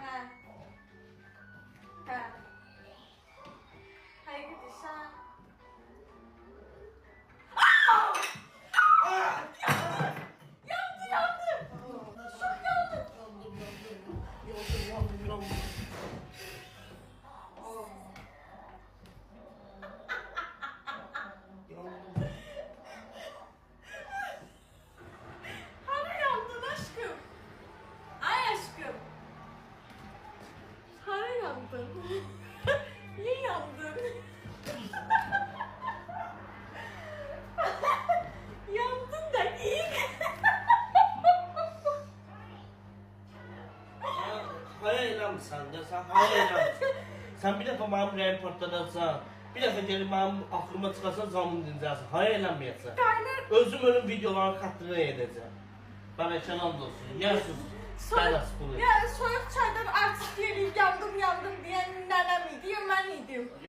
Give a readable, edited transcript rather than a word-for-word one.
Hə. Hə. Həqiqətən. Yandı, yandı. Çok yandı. Yandım. Hani yandın aşkım? Ay aşkım. Hani yandın? Niye yandın? Yandın da iyi. Hayransan ya sen hayransın. Sen bir defa benim rəyim partladarsan, bir defa gelip benim aklıma çıkarsan zamını dinlersin. Hayranmayasın. Kaynar. Özüm ölüm videoların katını edeceğim. Bana kenan olsun. Yersiz. Soyuq, ya soyuq çaydan artist yeriyim, yandım diyen nənəm idi, ya mən idim.